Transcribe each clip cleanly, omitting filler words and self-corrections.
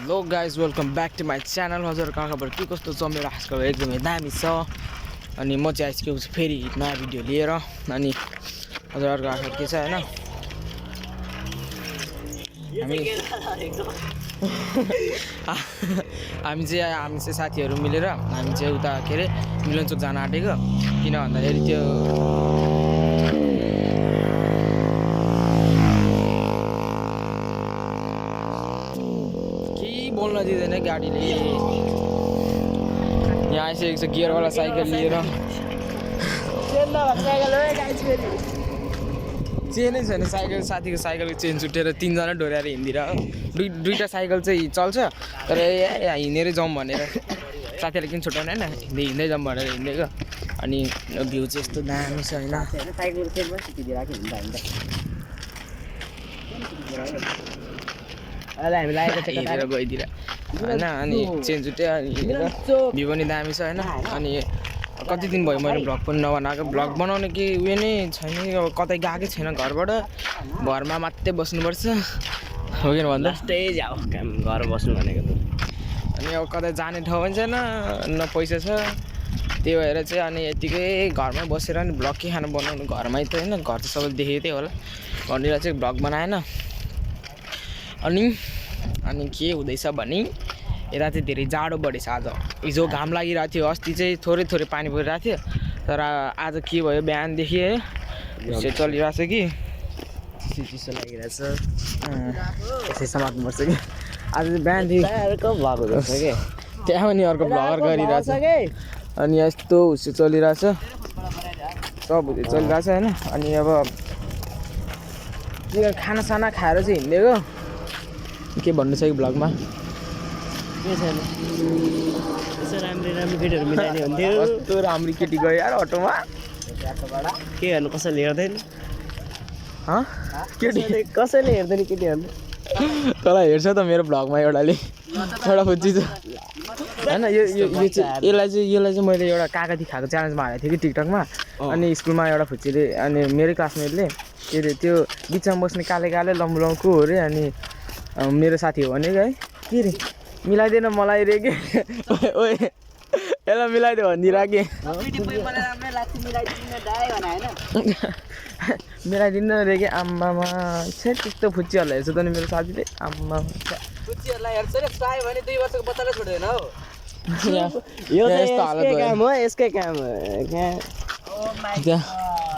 Hello guys welcome back to my channel. हजुर कहाँ खबर के कस्तो छ? मेरो आजकल एकदमै दामी छ। अनि म चाहिँ आइसकेको छु फेरि नयाँ भिडियो लिएर। अनि हजुरहरूको आखिर के छ होइन, हामी चाहिँ साथीहरू मिलेर हामी चाहिँ उता के अरे मिलनचोक जान आँटेको। किन भन्दाखेरि त्यो बोल्न दिँदैन गाडीले। यहाँ आइसकेको छ गियरवाला साइकल लिएर। चेनै छैन साइकल, साथीको साइकलको चेन छुटेर तीनजना डोर्याएर हिँडिरहेको। दुईवटा साइकल चाहिँ चल्छ, तर हिँडेरै जाउँ भनेर साथीहरूले किन छुट्याउनु होइन, हिँड्दै जाउँ भनेर हिँडेको। अनि भ्यू चाहिँ यस्तो दामी छ होइन। हेरेर गइदिएर होइन। अनि चेन छुट्यो, अनि भ्यू पनि दामी छ होइन। अनि कति दिन भयो मैले भ्लग पनि नबनाएको। भ्लग बनाउने कि उयो नै छैन, अब कतै गएकै छैन घरबाट, घरमा मात्रै बस्नुपर्छ हो किन भन्दा जाऊ काम घर बस्नु भनेको त। अनि अब कतै जाने ठाउँ पनि छैन, न पैसा छ। त्यही भएर चाहिँ अनि यतिकै घरमै बसेर नि भ्लग के खानु बनाउनु, घरमै त होइन, घर त सबैले देखेको थियो होला भनेर चाहिँ भ्लग बनाएन। अनि के हुँदैछ भने यता चाहिँ धेरै जाडो बढेछ आज। हिजो घाम लागिरहेको थियो, अस्ति चाहिँ थोरै थोरै पानी परिरहेको थियो, तर आज के भयो बिहानदेखि है चिसो चलिरहेछ कि चिसो लागिरहेछ। यसै समात्नुपर्छ कि आज चाहिँ बिहानदेखि भएको रहेछ कि त्यहाँ पनि अर्को भ्लगर गरिरहेछ। अनि यस्तो हुस्सो चलिरहेछ, सब हुँदै चलिरहेछ होइन। अनि अब खानासाना खाएर चाहिँ हिँडेको। के भन्नु छ कि भ्लगमा के छैन, यसो राम्रो केटीहरू मिलाइदियो हुन्थ्यो। कस्तो राम्रो केटी गयो यार अटोमा। के गर्नु, कसैले हेर्दैन, केटी कसैले हेर्दैन केटीहरू। तँलाई हेर्छ त मेरो भ्लगमा एउटा फुच्ची छ होइन। यसलाई चाहिँ मैले एउटा कागती खाएको च्यालेन्जमा हालेको थिएँ कि टिकटकमा। अनि स्कुलमा एउटा फुच्चीले, अनि मेरै क्लासमेटले के अरे त्यो बिचमा बस्ने काले काले लम्बु लम्बु अरे। अनि मेरो साथी हो भनेको है, के अरे मिलाइदिएन मलाई रे के ओए यसलाई मिलाइदियो भनिदिएर के मिलाइदिनु रे के। आम्मामा छे त्यस्तो फुच्चीहरूलाई हेर्छ त नि मेरो साथीले। आम्मा फुच्चीहरूलाई हेर्छ रे, चाह्यो भने 2 वर्षको बच्चालाई छोड्दैन हौ। यो यस्तो हालत काम हो, यसकै काम हो।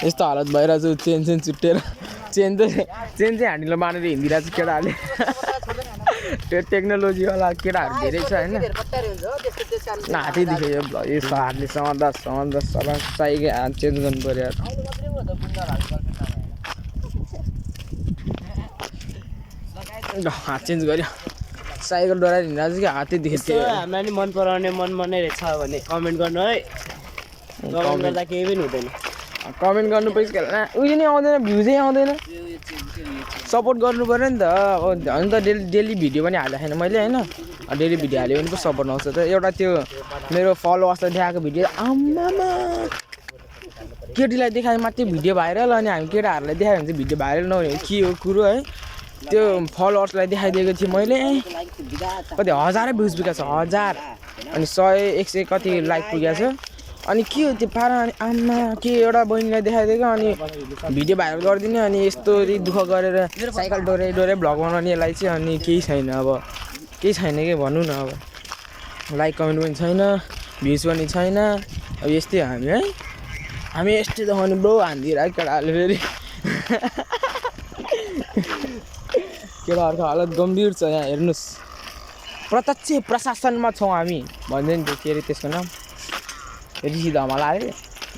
यस्तो हालत भइरहेछ, चेन चुट्टिएर चेन चाहिँ ह्यान्डलमा बाँधेर हिँडिरहेको छ केटाहरूले। त्यो टेक्नोलोजीवाला केटाहरू धेरै छ होइन। हातै देख्यो यस्तो हातले समात्दा साइकै हात चेन्ज गर्नु पऱ्यो। हात चेन्ज गर्यो, साइकल डराएर हिँडिरहेको छ कि हातै देखेको थियो। हामीलाई नि मन पराउने मनमा नै रहेछ भने कमेन्ट गर्नु है। कमेन्ट गर्दा केही पनि हुँदैन, कमेन्ट गर्नु पैसा उयो नै आउँदैन, भ्युजै आउँदैन। सपोर्ट गर्नु पऱ्यो नि त। अनि त डेली भिडियो पनि हालेको छैन मैले होइन। डेली भिडियो हाल्यो भने पो सपोर्ट आउँछ त। एउटा त्यो मेरो फलोवर्सलाई देखाएको भिडियो, आम्मामा केटीलाई देखायो मात्रै भिडियो भाइरल, अनि हामी केटाहरूलाई देखायो भने चाहिँ भिडियो भाइरल नहुने के हो कुरो है। त्यो फलोवर्सलाई देखाइदिएको थिएँ मैले, कति हजारै भ्युज पुगेको छ, 1000 अनि 100 100 कति लाइक पुगेको छ। अनि के हो त्यो पारा, अनि आम्मा के एउटा बहिनीलाई देखाइदिएको, अनि भिडियो भाइरल गरिदिने। अनि यस्तो दुःख गरेर साइकल डोरे भ्लग बनाउने यसलाई चाहिँ। अनि केही छैन, अब केही छैन कि भनौँ न। अब लाइक कमेन्ट पनि छैन, भ्युज पनि छैन। अब यस्तै हो हामी है। हामी यस्तै देखाउने ब्रो हानिदिएर केटाहरूले फेरि। केटाहरूको हालत गम्भीर छ यहाँ हेर्नुहोस्। प्रत्यक्ष प्रशासनमा छौँ हामी भन्दै नि त्यो के अरे त्यसको नाम ऋषि धमाला अरे।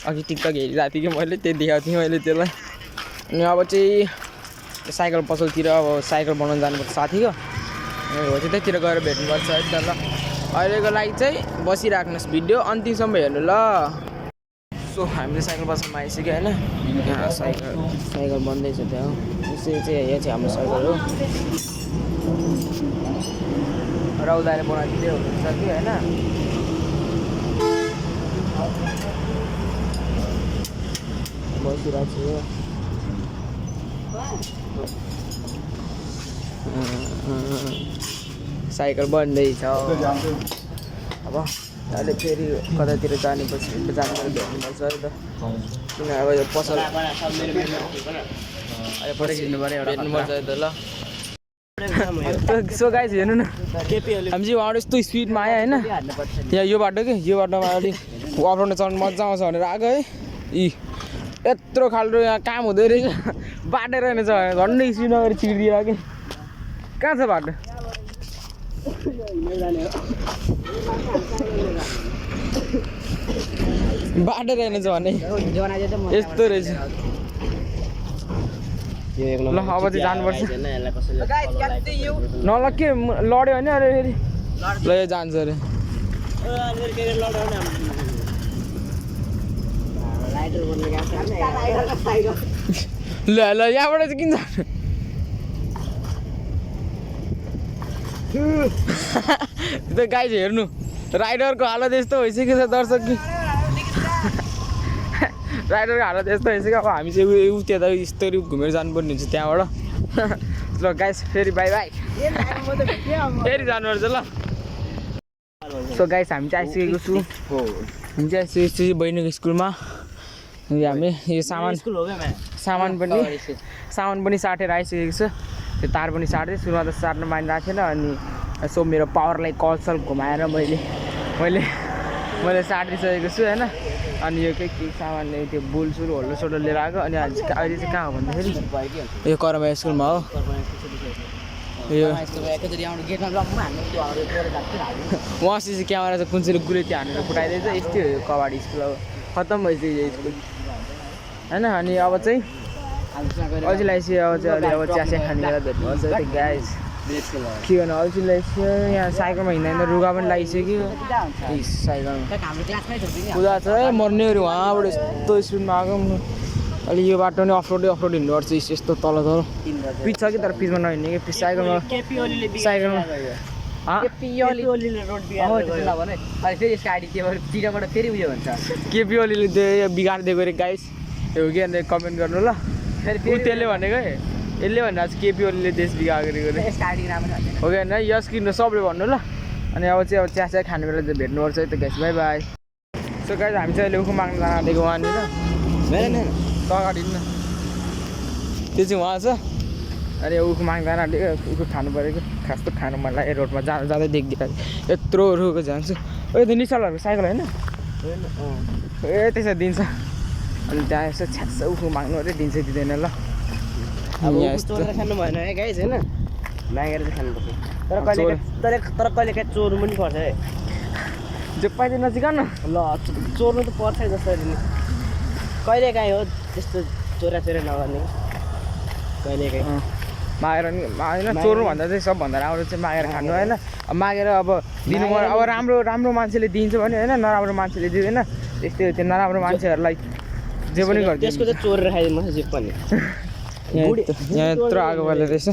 अघि टिकटक हेरिरहेको थिएँ कि मैले, त्यो देखाएको थिएँ मैले त्यसलाई। अनि अब चाहिँ साइकल पसलतिर अब साइकल बनाउनु जानुपर्छ साथीको। हो त्यतैतिर गएर भेट्नुपर्छ है त। ल अहिलेको लागि चाहिँ बसिराख्नुहोस्, भिडियो अन्तिमसम्म हेर्नु ल। सो हामीले साइकल पसलमा आइसक्यो होइन। यहाँ साइकल बन्दैछ त्यहाँ। यसै चाहिँ यहाँ चाहिँ हाम्रो साइकल हो। रौदाले बनाइदिँदै हुनुहुन्छ कि होइन। बसिरहेको छु यो। साइकल बन्दैछ अब अहिले फेरि कतातिर जानुपर्छ जानुपर्छ भेट्नुपर्छ है त किन अब यो पसल अहिले पछि भेट्नुपर्छ है त ल सो गाइस हेर्नु न हामी चाहिँ उहाँबाट यस्तो स्पिडमा आयो होइन यहाँ यो बाटो कि यो बाटोमा अलिक अप्राउन्ड चढ्नु मजा आउँछ भनेर आएको है यी यत्रो खालको यहाँ काम हुँदै रहेछ बाटो रहेनछ झन्डै श्रीनगर चिरिदिएर कि कहाँ छ बाटो बाटो रहेनछ भने यस्तो रहेछ ल अब चाहिँ जानुपर्छ नल के लड्यो भने अरे फेरि ल यो जान्छ अरे ल ल यहाँबाट चाहिँ किन जानु त्यो गाई चाहिँ हेर्नु राइडरको हालत यस्तो भइसकेको छ दर्शक कि राइडरको हालत यस्तो भइसक्यो अब हामी चाहिँ उ त्यता यस्तरी घुमेर जानुपर्ने हुन्छ त्यहाँबाट ल गाइस फेरि बाई बाई फेरि जानुपर्छ ल सो गाइस हामी चाहिँ आइसकेको छु हामी चाहिँ आइसकेको छु बहिनीको स्कुलमा हामी यो सामान पनि साटेर आइसकेको छ त्यो तार पनि साट्दै सुरुमा त साट्न मानिरहेको थिएन अनि यसो मेरो पावरलाई कलसल घुमाएर मैले साटिसकेको छु होइन अनि यो के सामान त्यो बुलसुल होल्डरसोल्डर लिएर आएको अनि अहिले चाहिँ कहाँ हो भन्दाखेरि यो कर्मा स्कुलमा हो यो उहाँ चाहिँ क्यामेरा चाहिँ कुन चाहिँ गुलेटी हानेर फुटाइदिएछ यस्तै हो यो कबाडी स्कुल अब खत्तम भइसक्यो यो स्कुल होइन अनि अब चाहिँ अल्छी लगाइसक्यो अब चाहिँ अब चिया खाने बेला भेट्नुपर्छ त्यो ग्यास के गर्नु अल्छी लगाइसक्यो यहाँ साइकलमा हिँड्दा रुगा पनि लगाइसक्यो साइकलमा पूजा छ है मर्ने अरे उहाँबाट यस्तो स्पिडमा आएको अलि यो बाटो नि अफरोडै हिँड्नुपर्छ यस्तो तल पिच छ कि तर पिचमा नहिँड्ने कि पिच साइकलमा केपी ओलीले बिगारिदिएको अरे गाइस यो के भनेर कमेन्ट गर्नु ल त्यसले भनेको है यसले भनेर चाहिँ केपी ओलीले देश बिगारेको अरे हो कि होइन यस किन्नु सबले भन्नु ल अनि अब चाहिँ चिया खाने बेला चाहिँ भेट्नुपर्छ है त guys by by so guys हामी चाहिँ अहिले उखु माग्न जान आँटेको वहाँनिर अगाडि न त्यो चाहिँ उहाँ छ अनि उखु माग्न जान आँटेको उखु खानु पऱ्यो खास त खानु मन लाग्यो रोडमा जाँदै देखिदिएको यत्रो रुखको जान्छु ओ त्यो निशालहरूको साइकल होइन ए त्यसो दिन्छ अनि त्यहाँ यसो छ्यास उखु माग्नु अरे दिन्छ दिँदैन ल खानु भएन है गाइस होइन मागेर चाहिँ खानुपर्छ तर कहिले काहीँ चोर्नु पनि पर्छ है जो पाइदिए नजिकन ल चोर्नु त पर्छ जसरी नि कहिले काहीँ हो त्यस्तो चोरा नगर्ने कहिले काहीँ मागेर नि होइन चोर्नुभन्दा चाहिँ सबभन्दा राम्रो चाहिँ मागेर खानु होइन मागेर अब दिनु पर्यो अब राम्रो मान्छेले दिन्छ भने होइन नराम्रो मान्छेले दिँदैन त्यस्तै त्यो नराम्रो मान्छेहरूलाई जे पनि गर्छ त्यसको चाहिँ चोरेर खाइदिनु जे पनि यहाँ यत्रो आगो बाले रहेछ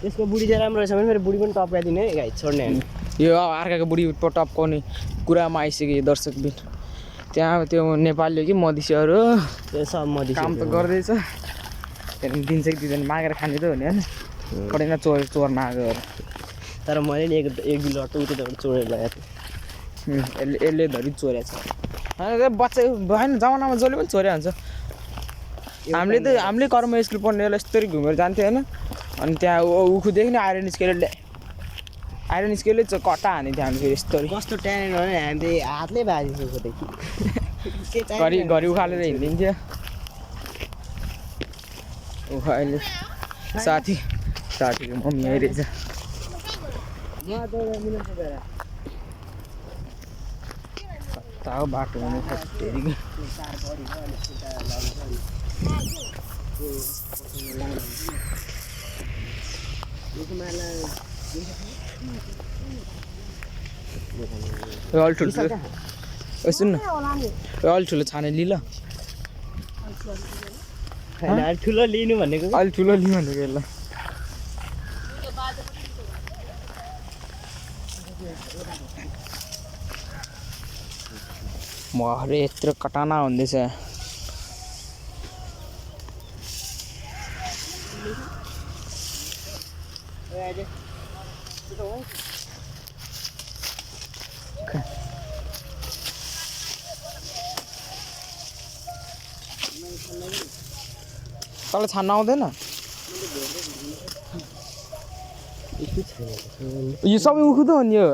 त्यसको बुढी चाहिँ राम्रो रहेछ भने फेरि बुढी पनि टप्काइदिने है गाई छोड्ने होइन यो अर्काको बुढी टप्काउने कुरामा आइसक्यो दर्शकबिन त्यहाँ त्यो नेपाली हो कि मधेसीहरू त्यो सब मधेसी काम त गर्दैछ त्यहाँदेखि दिन्छ कि दिँदैन मागेर खाने त हो नि होइन पढेन चोर मागेर तर मैले नि एक दुई लट उतै चोरेर लगाएको थिएँ यसले धरि चोरेको छ होइन बच्चा भएन जमानामा जसले पनि चोरे हुन्छ हामीले कर्म स्कुल पढ्ने बेला यस्तरी घुमेर जान्थ्यो होइन अनि त्यहाँ उखुदेखि नै आइरन स्केलले कट्टा हाने थियो हामी फेरि यस्तरी कस्तो ट्यालेन्ट हो नि हामीले हातले भाँचिसकेको घरि उखालेर हिँडिदिन्थ्यो उखा अहिले साथीको मम्मी आइरहेछ बाटो हुनु फेरि सुन न अलि ठुलो छाने लि ल ठुलो लिनु भनेको अलि ठुलो लिनु भनेको ल म अरे यत्रो कटाना हुँदैछ तँलाई छान्न आउँदैन यो सबै उखुदो हो नि यो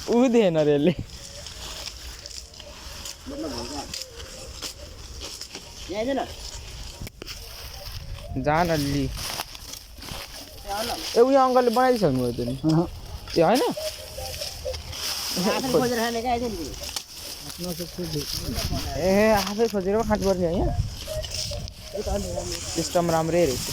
उखुदेन रे यसले जान अलि ए उयो अङ्कलले बनाइदिइसक्नु भयो त नि ए होइन ए आफै खोजेर पो खानुपर्ने होइन सिस्टम राम्रै रहेछ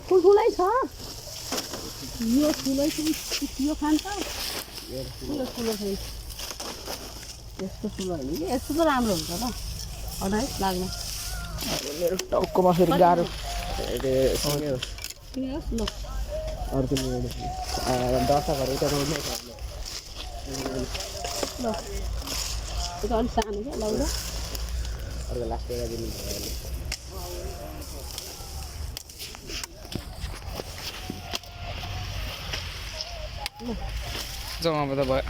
ठुल्ठुलै छ यो ठुलै छ यो खान्छ ठुलो ठुलो छ यस्तो ठुलो होइन कि यस्तो त राम्रो हुन्छ त अढाई लाग्न मेरो टाउकोमा फेरि गाह्रो किनेस् ल अर्को दर्शकहरू त रोड्नै ल त्यो अलिक सानो क्या लौरो अर्को लास्ट एउटा दिनु जमामा त भयो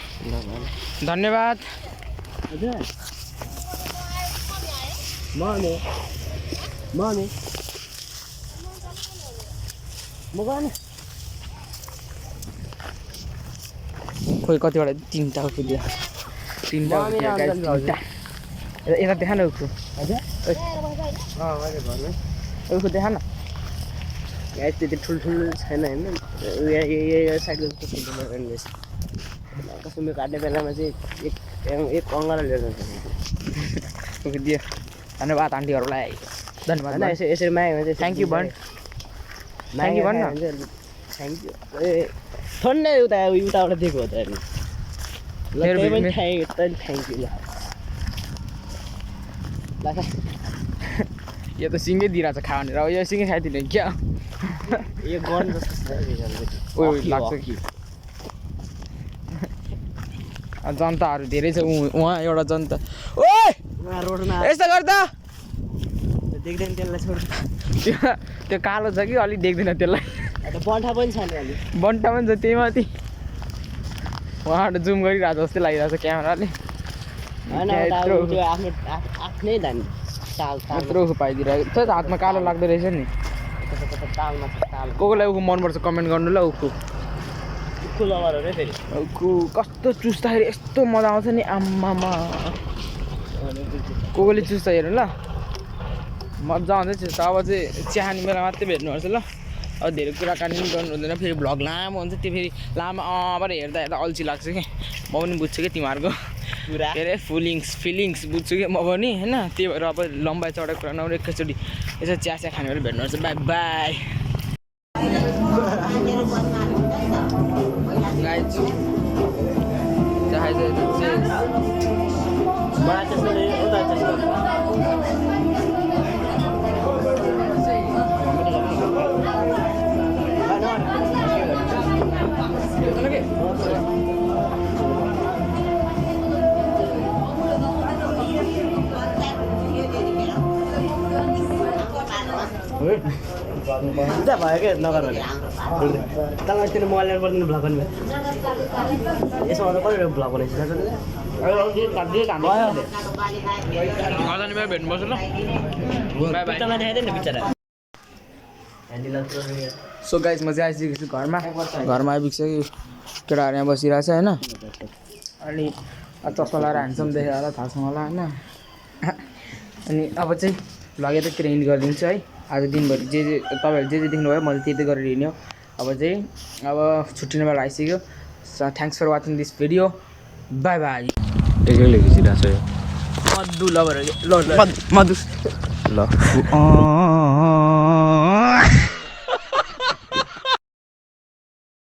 धन्यवाद हजुर मने म गर्ने खोइ कतिवटा तिनवटा पुग्यो तिनवटा यता देखा न उखु हजुर मैले घरमै उखु देखा न यहाँ त्यति ठुल्ठुलो छैन होइन यो साइडको ठुल्ठुलो रहेछ कसैले काट्ने बेलामा चाहिँ एक अङ्गालो लिएर जान्छ उखु दियो धन्यवाद आन्टीहरूलाई धन्यवाद होइन यसरी माग्यो भने चाहिँ थ्याङ्क यू भन् थ्याङ्क यू भन् न थ्याङ्क यू ए ठन्डै उताबाट दिएको हो त अनि ल त्यही पनि थ्याङ्क यू ल यो त सिँगै दिइरहेको छ खा भनेर अब यो सिँगै खाइदिने क्या यो गन जस्तो ओ लाग्छ कि जनताहरू धेरै छ उहाँ एउटा जनता ओए रोडमा यस्तो गर्दा देख्दैन त्यसलाई छोड त्यो कालो छ कि अलिक देख्दैन त्यसलाई बन्ठा पनि छ नि अलिक बन्टा पनि छ त्यही माथि उहाँबाट जुम गरिरहेको जस्तै लागिरहेको छ क्यामेराले होइन त्यो आफ्नो आफ्नै धान ताल यत्रो पाइदिरहेको छ हातमा कालो लाग्दो रहेछ नि तालमा ताल कोलाई उखु मनपर्छ कमेन्ट गर्नु ल उखु लभरहरू फेरि उखु कस्तो चुस्दाखेरि यस्तो मजा आउँछ नि आम्मामा कोले चुस्दा हेर्नु ल मजा आउँछ चुस्दा अब चाहिँ चिहानी बेला मात्रै भेट्नुपर्छ ल अब धेरै कुराकानी पनि गर्नु हुँदैन फेरि भ्लग लामो हुन्छ त्यो फेरि लामो अँबाट हेर्दा हेर्दा अल्छी लाग्छ कि म पनि बुझ्छु कि तिमीहरूको पुरा के अरे फिलिङ्स बुझ्छु कि म पनि होइन त्यही भएर अब लम्बाइ चौडा कुरा नगरेर एकैचोटि यसो चिया खाने बेला भेट्नुपर्छ बाई बाई उता भयो क्या नगर भने तपाईँ त्यो मोबाइलमा पर्दैन भ्लग गर्ने यसमा त कति भ्लग बनाइन्छ भेट्नुपर्छ ल सो गाइस म चाहिँ आइसकेको छु घरमा आइपुगिसक्यो केटाहरू यहाँ बसिरहेको छ होइन अनि चस्मा लगाएर ह्यान्डसम देखेर होला थाहा छ मलाई होइन अनि अब चाहिँ भ्लग यतातिर इन्ड गरिदिन्छु है आज दिनभरि जे तपाईँहरू जे देख्नुभयो मैले त्यही गरेर हिँड्यो अब चाहिँ अब छुट्टिने बेला आइसक्यो thanks for watching this video bye bye एक्लै खिचिरहेको छ यो मधु लभर ल मधु ल